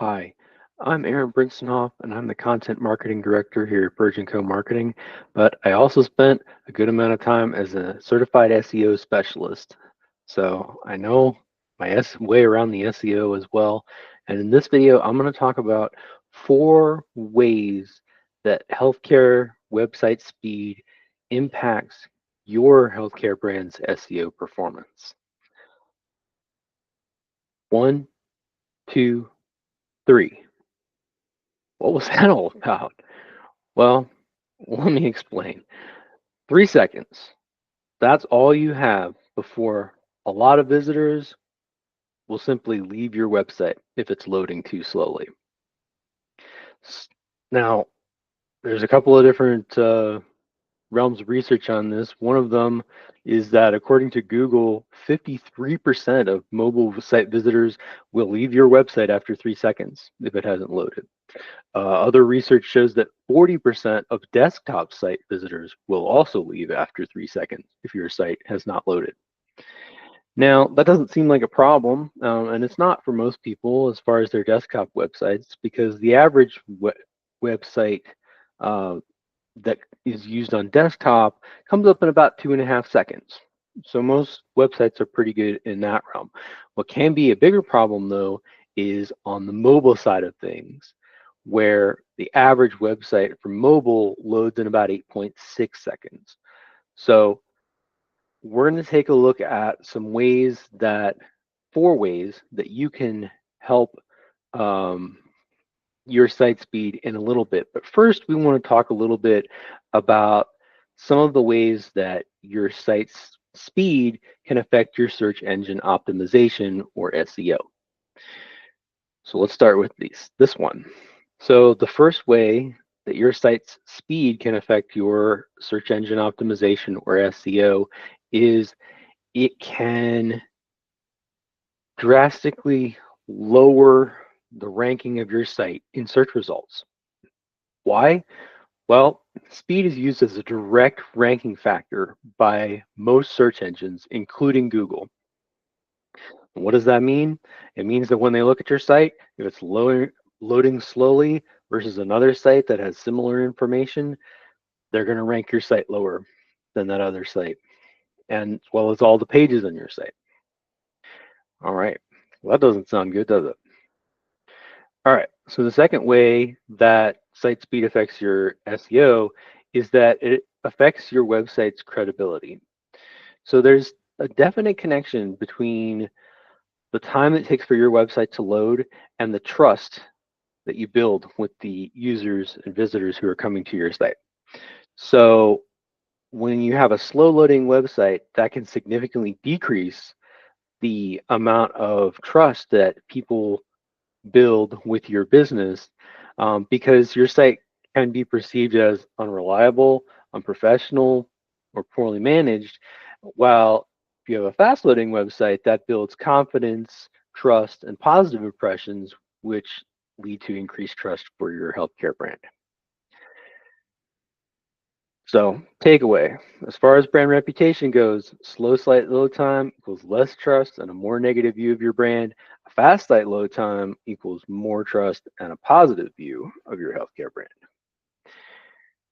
Hi, I'm Aaron Brinsenhoff, and I'm the Content Marketing Director here at Virgin Co Marketing, but I also spent a good amount of time as a certified SEO specialist. So I know my way around the SEO as well. And in this video, I'm going to talk about 4 ways that healthcare website speed impacts your healthcare brand's SEO performance. 1, 2, 3. What was that all about? Well, let me explain. 3 seconds. That's all you have before a lot of visitors will simply leave your website if it's loading too slowly. Now, there's a couple of different realms of research on this. One of them is that according to Google, 53% of mobile site visitors will leave your website after 3 seconds if it hasn't loaded. Other research shows that 40% of desktop site visitors will also leave after 3 seconds if your site has not loaded. Now, that doesn't seem like a problem, and it's not for most people as far as their desktop websites, because the average website uh, that is used on desktop comes up in about 2.5 seconds. So most websites are pretty good in that realm. What can be a bigger problem, though, is on the mobile side of things, where the average website for mobile loads in about 8.6 seconds. So we're going to take a look at some ways that 4 ways that you can help um, your site speed in a little bit. But first, we want to talk a little bit about some of the ways that your site's speed can affect your search engine optimization, or SEO. So let's start with this one. So the first way that your site's speed can affect your search engine optimization, or SEO, is it can drastically lower the ranking of your site in search results. Why? Well, speed is used as a direct ranking factor by most search engines, including Google. What does that mean? It means that when they look at your site, if it's loading slowly versus another site that has similar information, they're going to rank your site lower than that other site, and as well as all the pages on your site. All right. Well, that doesn't sound good, does it? All right. So the second way that site speed affects your SEO is that it affects your website's credibility. So there's a definite connection between the time it takes for your website to load and the trust that you build with the users and visitors who are coming to your site. So when you have a slow loading website, that can significantly decrease the amount of trust that people build with your business, because your site can be perceived as unreliable, unprofessional, or poorly managed. While if you have a fast loading website, that builds confidence, trust, and positive impressions, which lead to increased trust for your healthcare brand. So, takeaway, as far as brand reputation goes, slow site load time equals less trust and a more negative view of your brand. A fast site load time equals more trust and a positive view of your healthcare brand.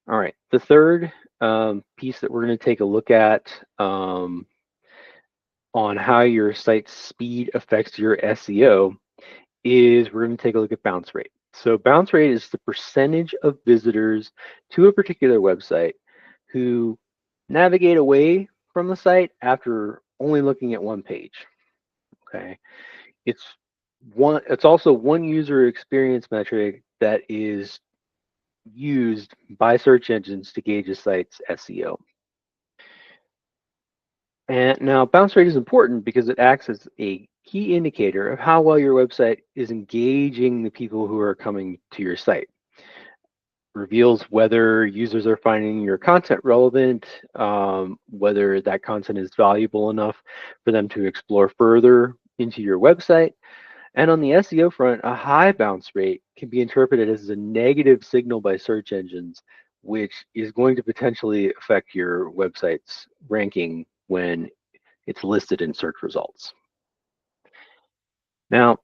All right, the third piece that we're going to take a look at on how your site speed affects your SEO is we're going to take a look at bounce rate. So bounce rate is the percentage of visitors to a particular website who navigate away from the site after only looking at one page. Okay, it's it's also one user experience metric that is used by search engines to gauge a site's SEO. And now bounce rate is important because it acts as a key indicator of how well your website is engaging the people who are coming to your site. Reveals whether users are finding your content relevant, whether that content is valuable enough for them to explore further into your website. And on the SEO front, a high bounce rate can be interpreted as a negative signal by search engines, which is going to potentially affect your website's ranking when it's listed in search results. Now,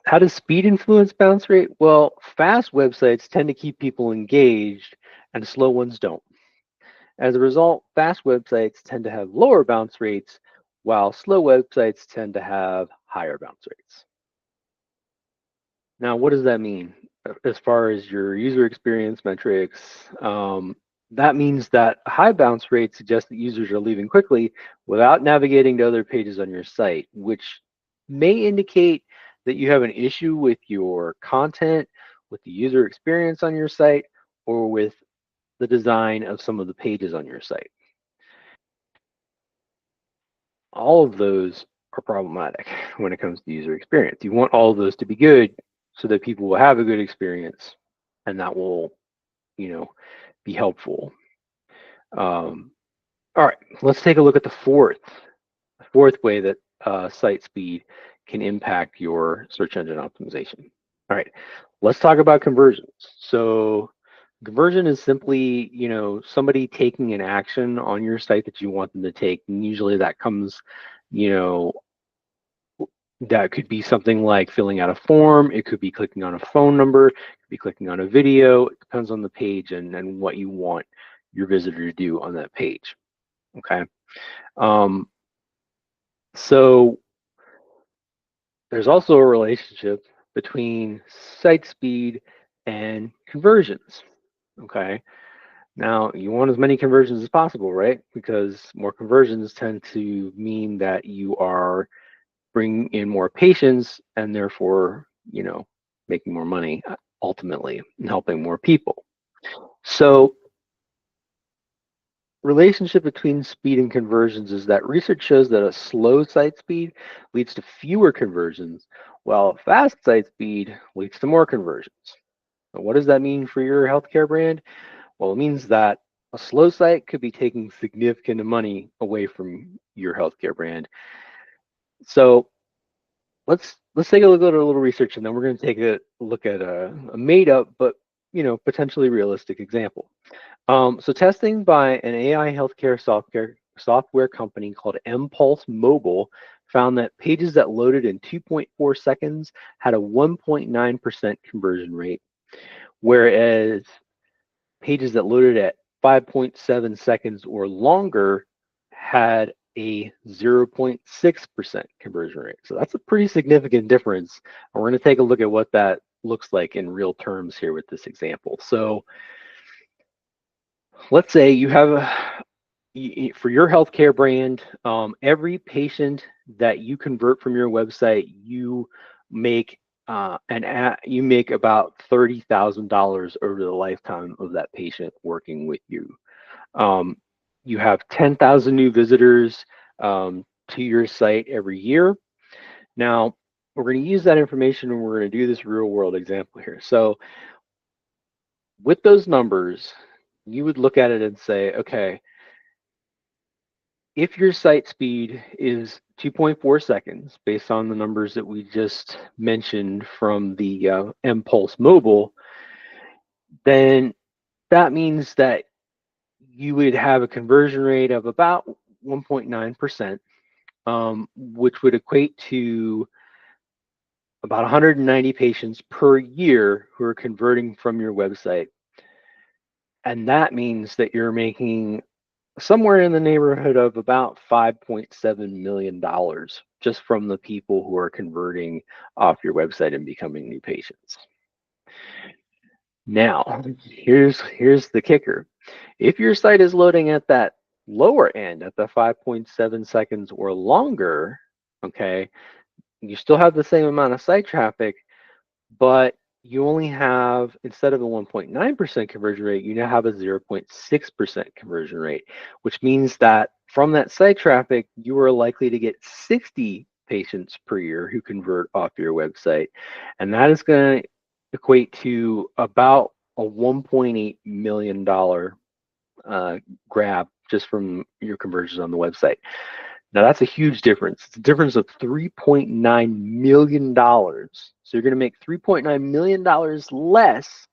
How does speed influence bounce rate? Well, fast websites tend to keep people engaged and slow ones don't. As a result, fast websites tend to have lower bounce rates, while slow websites tend to have higher bounce rates. Now, what does that mean as far as your user experience metrics? That means that a high bounce rate suggests that users are leaving quickly without navigating to other pages on your site, which may indicate that you have an issue with your content, with the user experience on your site, or with the design of some of the pages on your site. All of those are problematic when it comes to user experience. You want all of those to be good so that people will have a good experience, and that will, you know, be helpful. All right, let's take a look at the fourth way that site speed can impact your search engine optimization. All right, let's talk about conversions. So conversion is simply, somebody taking an action on your site that you want them to take. And usually that comes, you know, that could be something like filling out a form. It could be clicking on a phone number. It could be clicking on a video. It depends on the page and what you want your visitor to do on that page. Okay. Um, so there's also a relationship between site speed and conversions. Okay. Now you want as many conversions as possible, right? Because more conversions tend to mean that you are bringing in more patients and therefore, making more money ultimately and helping more people. So relationship between speed and conversions is that research shows that a slow site speed leads to fewer conversions, while fast site speed leads to more conversions. Now, what does that mean for your healthcare brand? Well, it means that a slow site could be taking significant money away from your healthcare brand. So let's take a look at a little research, and then we're going to take a look at a made up but potentially realistic example. So testing by an AI healthcare software company called Impulse Mobile found that pages that loaded in 2.4 seconds had a 1.9% conversion rate, whereas pages that loaded at 5.7 seconds or longer had a 0.6% conversion rate. So that's a pretty significant difference. And we're going to take a look at what that looks like in real terms here with this example. So let's say you have for your healthcare brand, every patient that you convert from your website, you make you make about $30,000 over the lifetime of that patient working with you. You have 10,000 new visitors to your site every year. Now, we're going to use that information and we're going to do this real world example here. So with those numbers, you would look at it and say, okay, if your site speed is 2.4 seconds, based on the numbers that we just mentioned from the Impulse Mobile, then that means that you would have a conversion rate of about 1.9%, which would equate to about 190 patients per year who are converting from your website. And that means that you're making somewhere in the neighborhood of about $5.7 million just from the people who are converting off your website and becoming new patients. Now, here's the kicker. If your site is loading at that lower end, at the 5.7 seconds or longer, okay, you still have the same amount of site traffic, but you only have, instead of a 1.9% conversion rate, you now have a 0.6% conversion rate, which means that from that site traffic, you are likely to get 60 patients per year who convert off your website. And that is going to equate to about a $1.8 million grab just from your conversions on the website. Now that's a huge difference. It's a difference of $3.9 million. So you're going to make $3.9 million less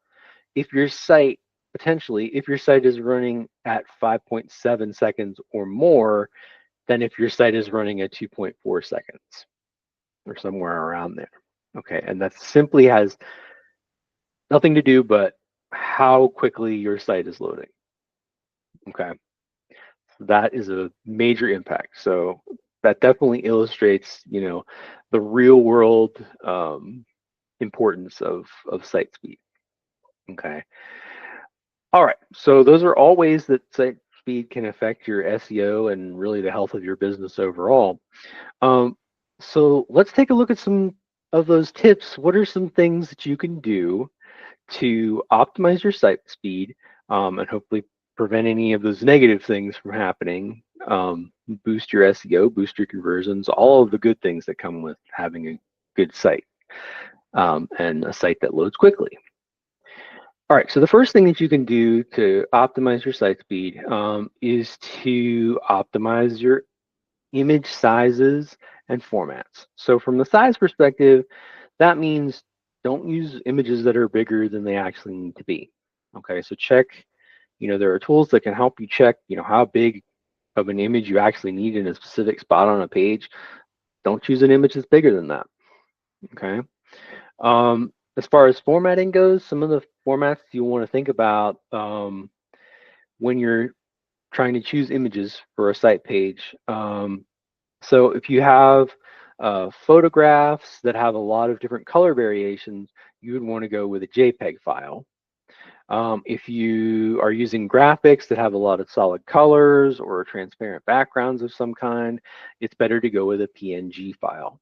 if your site, potentially, if your site is running at 5.7 seconds or more than if your site is running at 2.4 seconds or somewhere around there. Okay, and that simply has nothing to do but how quickly your site is loading. Okay, that is a major impact. So that definitely illustrates, the real world importance of site speed. Okay. All right. So those are all ways that site speed can affect your SEO and really the health of your business overall. Um, so let's take a look at some of those tips. What are some things that you can do to optimize your site speed, and hopefully prevent any of those negative things from happening? Boost your SEO, boost your conversions, all of the good things that come with having a good site, and a site that loads quickly. All right, so the first thing that you can do to optimize your site speed, is to optimize your image sizes and formats. So from the size perspective, that means don't use images that are bigger than they actually need to be. Okay, so check, there are tools that can help you check, how big of an image you actually need in a specific spot on a page. Don't choose an image that's bigger than that. Okay. As far as formatting goes, some of the formats you want to think about, when you're trying to choose images for a site page. So if you have photographs that have a lot of different color variations, you would want to go with a JPEG file. If you are using graphics that have a lot of solid colors or transparent backgrounds of some kind, it's better to go with a PNG file.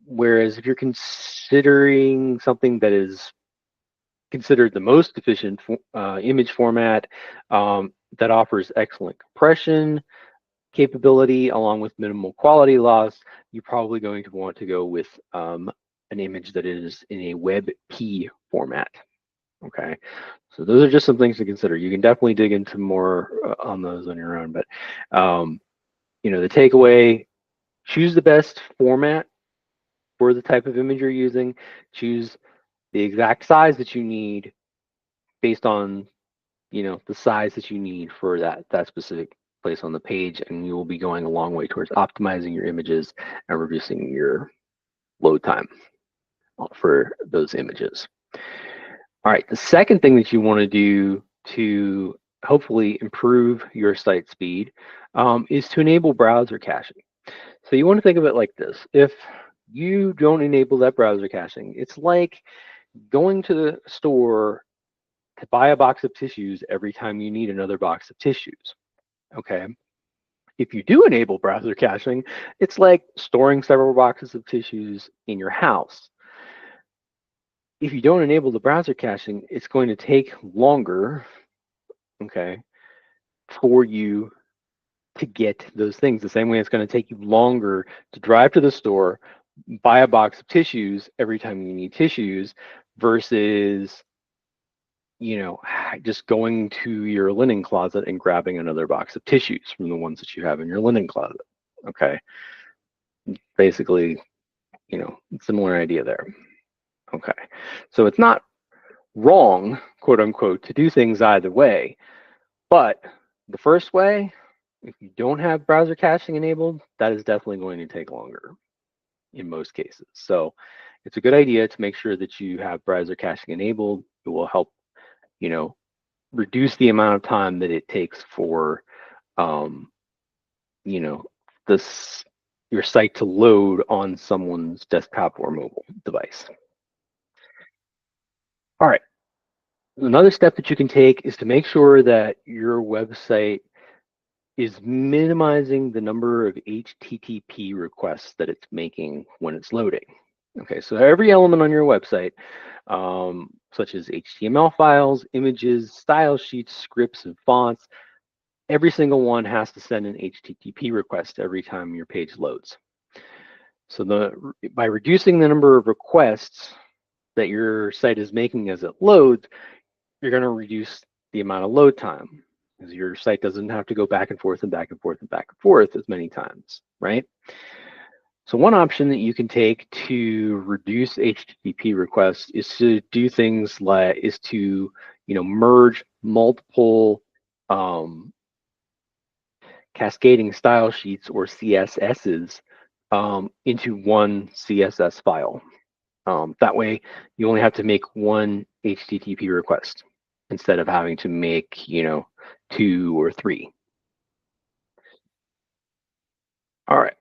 Whereas if you're considering something that is considered the most efficient image format, that offers excellent compression capability along with minimal quality loss, you're probably going to want to go with an image that is in a WebP format. Okay, so those are just some things to consider. You can definitely dig into more on those on your own, but the takeaway: choose the best format for the type of image you're using. Choose the exact size that you need based on the size that you need for that specific place on the page, and you will be going a long way towards optimizing your images and reducing your load time for those images. All right, the second thing that you want to do to hopefully improve your site speed, is to enable browser caching. So you want to think of it like this: if you don't enable that browser caching, it's like going to the store to buy a box of tissues every time you need another box of tissues. Okay. If you do enable browser caching, it's like storing several boxes of tissues in your house. If you don't enable the browser caching, it's going to take longer, okay, for you to get those things. The same way it's going to take you longer to drive to the store, buy a box of tissues every time you need tissues, versus just going to your linen closet and grabbing another box of tissues from the ones that you have in your linen closet. Okay. Basically, similar idea there. Okay. So it's not wrong, quote unquote, to do things either way. But the first way, if you don't have browser caching enabled, that is definitely going to take longer in most cases. So it's a good idea to make sure that you have browser caching enabled. It will help, reduce the amount of time that it takes for you know this your site to load on someone's desktop or mobile device. All right, another step that you can take is to make sure that your website is minimizing the number of HTTP requests that it's making when it's loading. Okay, so every element on your website, such as HTML files, images, style sheets, scripts, and fonts, every single one has to send an HTTP request every time your page loads. So by reducing the number of requests that your site is making as it loads, you're going to reduce the amount of load time, because your site doesn't have to go back and forth and back and forth and back and forth as many times, right? So one option that you can take to reduce HTTP requests is to do things like merge multiple cascading style sheets or CSSs into one CSS file. That way, you only have to make one HTTP request instead of having to make, 2 or 3. All right.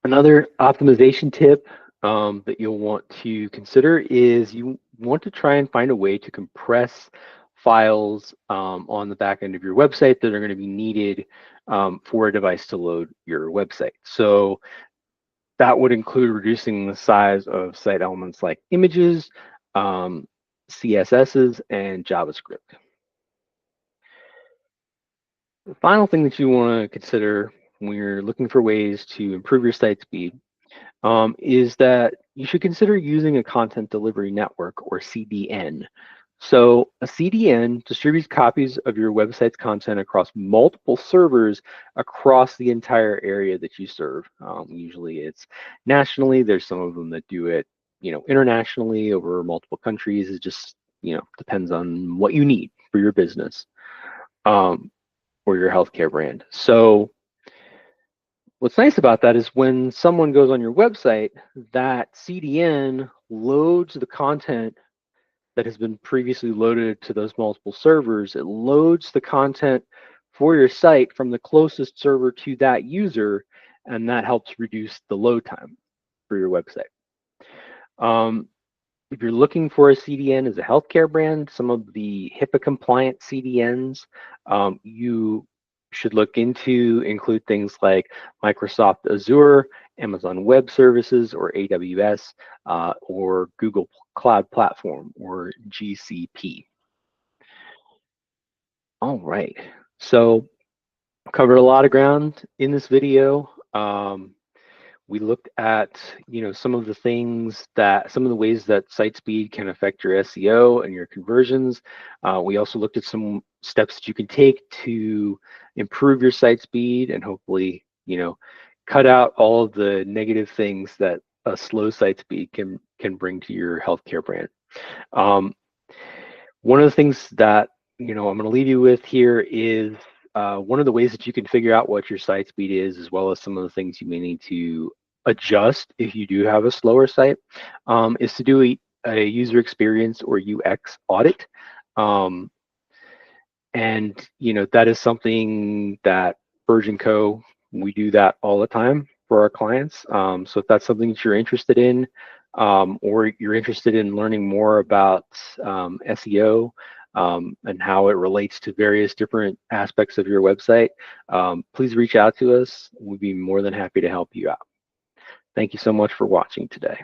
Another optimization tip that you'll want to consider is you want to try and find a way to compress files on the back end of your website that are going to be needed for a device to load your website. So that would include reducing the size of site elements like images, CSSs, and JavaScript. The final thing that you want to consider when you're looking for ways to improve your site speed is that you should consider using a content delivery network, or CDN. So a CDN distributes copies of your website's content across multiple servers across the entire area that you serve. Usually it's nationally. There's some of them that do it, internationally over multiple countries. It just, depends on what you need for your business or your healthcare brand. So what's nice about that is when someone goes on your website, that CDN loads the content that has been previously loaded to those multiple servers. It loads the content for your site from the closest server to that user, and that helps reduce the load time for your website. If you're looking for a CDN as a healthcare brand, some of the HIPAA compliant CDNs you should look into include things like Microsoft Azure, Amazon Web Services, or AWS, or Google Cloud Platform, or GCP. All right, so covered a lot of ground in this video. We looked at, some of the ways that site speed can affect your SEO and your conversions. We also looked at some steps that you can take to improve your site speed and hopefully, cut out all of the negative things that a slow site speed can bring to your healthcare brand. One of the things that, I'm going to leave you with here is one of the ways that you can figure out what your site speed is, as well as some of the things you may need to adjust if you do have a slower site, is to do a user experience or UX audit. And that is something that Virgin Co, we do that all the time for our clients. So if that's something that you're interested in, or you're interested in learning more about SEO and how it relates to various different aspects of your website, please reach out to us. We'd be more than happy to help you out. Thank you so much for watching today.